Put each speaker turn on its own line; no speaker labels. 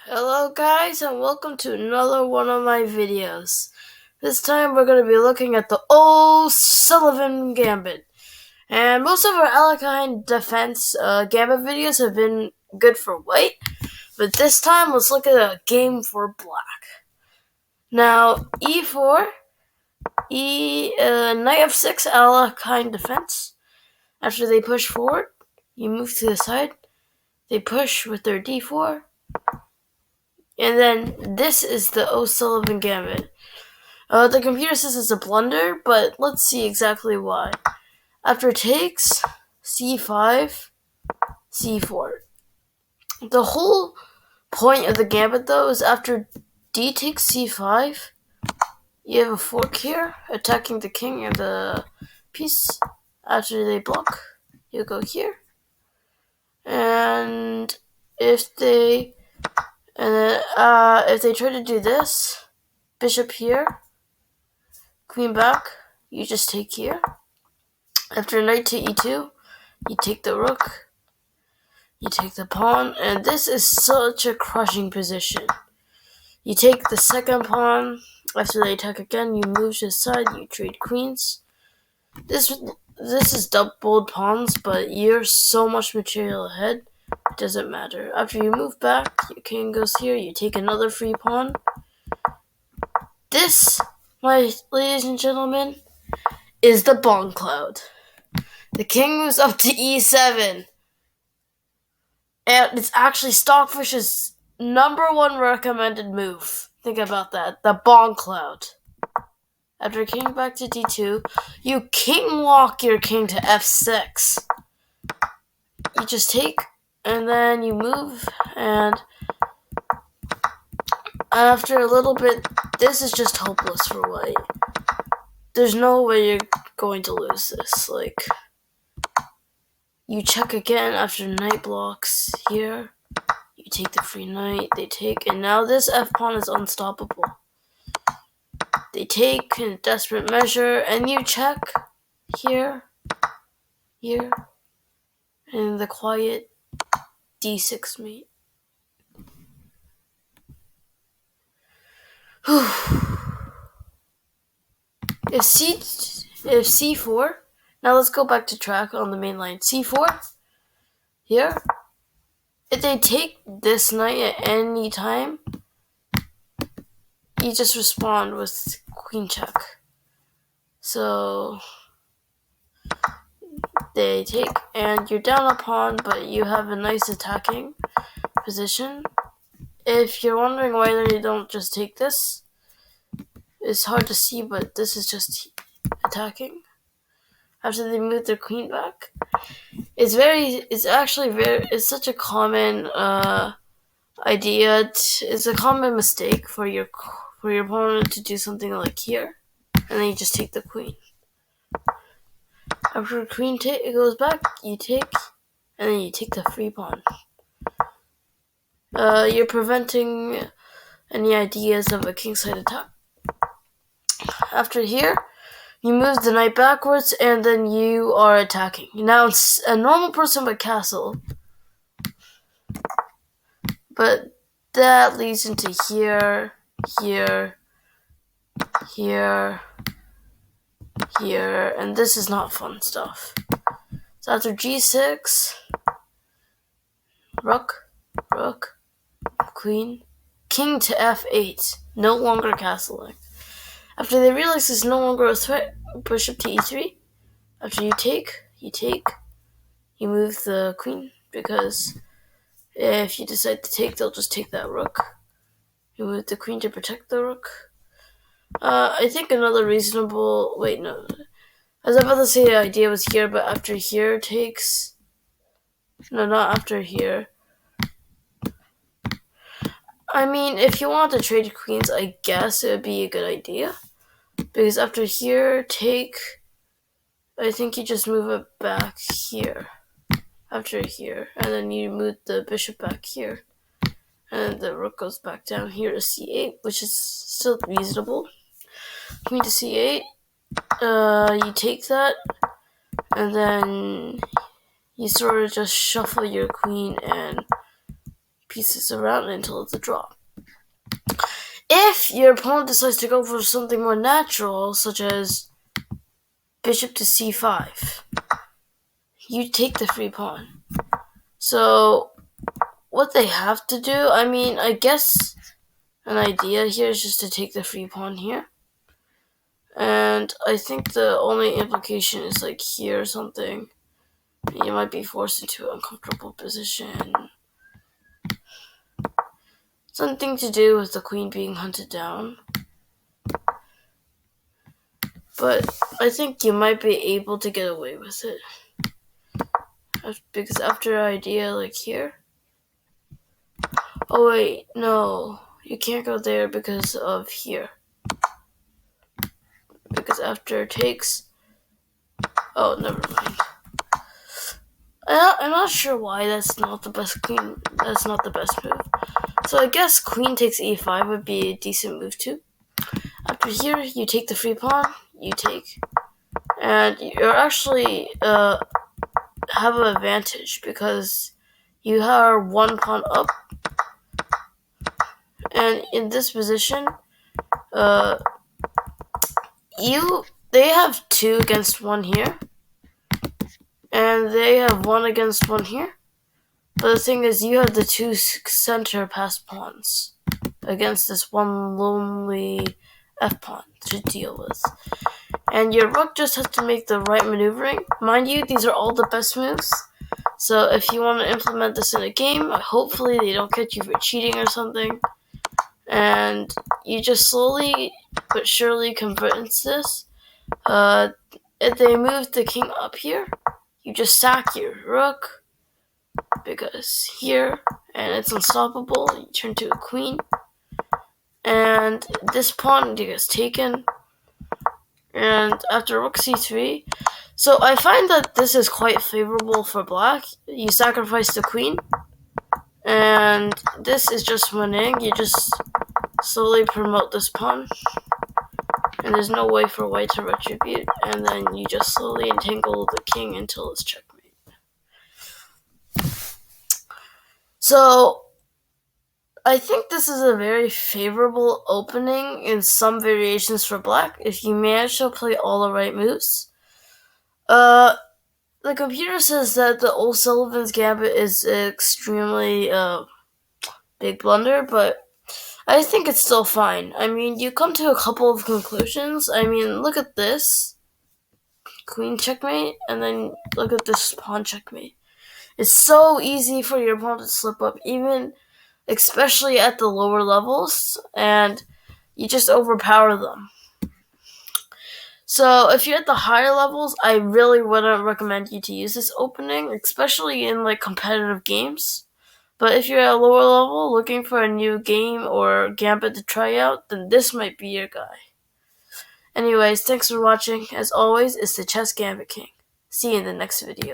Hello guys and welcome to another one of my videos. This time we're going to be looking at the O'Sullivan Gambit. And most of our Alakine defense Gambit videos have been good for white, but this time let's look at a game for black. Now e4, knight f6 Alakine defense. After they push forward, you move to the side. They push with their d4. And then this is the O'Sullivan Gambit. The computer says it's a blunder, but let's see exactly why. After takes, c5, c4. The whole point of the gambit, though, is after d takes c5, you have a fork here, attacking the king and the piece. After they block, you go here. And if they try to do this, bishop here, queen back, you just take here. After knight to e2, you take the rook, you take the pawn, and this is such a crushing position. You take the second pawn. After they attack again, you move to the side, you trade queens. This is doubled pawns, but you're so much material ahead, it doesn't matter. After you move back, your king goes here, you take another free pawn. This, my ladies and gentlemen, is the Bongcloud. The king moves up to e7. And it's actually Stockfish's #1 recommended move. Think about that. The Bongcloud. After king back to d2, you king walk your king to f6. You just take, and then you move, and after a little bit, this is just hopeless for white. There's no way you're going to lose this. You check again after knight blocks here. You take the free knight, they take, and now this f-pawn is unstoppable. They take in desperate measure, and you check here, here, and the quiet d6 mate. If c4, now let's go back to track on the main line. c4, here. If they take this knight at any time, you just respond with queen check. So they take, and you're down a pawn, but you have a nice attacking position. If you're wondering why they don't just take this, it's hard to see, but this is just attacking. After they move their queen back, it's such a common idea. It's a common mistake for your opponent to do something like here, and then you just take the queen. After queen it goes back, you take, and then you take the free pawn. You're preventing any ideas of a kingside attack. After here, you move the knight backwards, and then you are attacking. Now, a normal person would castle, but that leads into here, here, here, here, and this is not fun stuff. So after g6, rook, rook, queen, king to f8, no longer castling. After they realize there's no longer a threat, push up to e3. After you take, you move the queen, because if you decide to take, they'll just take that rook. You move the queen to protect the rook. I think another reasonable... Wait, no. I was about to say the idea was here, but after here takes... No, not after here. I mean, if you want to trade queens, I guess it would be a good idea. Because after here, take... I think you just move it back here. After here. And then you move the bishop back here. And the rook goes back down here to c8, which is still reasonable. Queen to c8. You take that. And then you sort of just shuffle your queen and pieces around until it's a draw. If your opponent decides to go for something more natural, such as bishop to c5, you take the free pawn. So what they have to do, I guess an idea here is just to take the free pawn here. And I think the only implication is like here or something. You might be forced into an uncomfortable position. Something to do with the queen being hunted down. But I think you might be able to get away with it. Because after an idea like here. Oh wait, no. You can't go there because of here. Because after takes... Oh, never mind. I'm not sure why that's not the best queen. That's not the best move. So I guess queen takes e5 would be a decent move too. After here, you take the free pawn. You take, and you're actually have an advantage because you are one pawn up, and in this position, they have 2 against 1 here. And they have 1 against 1 here. But the thing is, you have the 2 center pass pawns against this one lonely f-pawn to deal with. And your rook just has to make the right maneuvering. Mind you, these are all the best moves. So if you want to implement this in a game, hopefully they don't catch you for cheating or something. And you just slowly but surely convince this. If they move the king up here, you just sack your rook, because here, and it's unstoppable, you turn to a queen, and this pawn gets taken, and after rook c3, so I find that this is quite favorable for black. You sacrifice the queen, and this is just winning. You just slowly promote this pawn, and there's no way for white to retribute, and then you just slowly entangle the king until it's checkmate. So, I think this is a very favorable opening in some variations for black, if you manage to play all the right moves. The computer says that the O'Sullivan's Gambit is an extremely big blunder, but I think it's still fine. You come to a couple of conclusions. Look at this. Queen checkmate, and then look at this pawn checkmate. It's so easy for your opponent to slip up, especially at the lower levels, and you just overpower them. So if you're at the higher levels, I really wouldn't recommend you to use this opening, especially in competitive games. But if you're at a lower level looking for a new game or gambit to try out, then this might be your guy. Anyways, thanks for watching. As always, it's the Chess Gambit King. See you in the next video.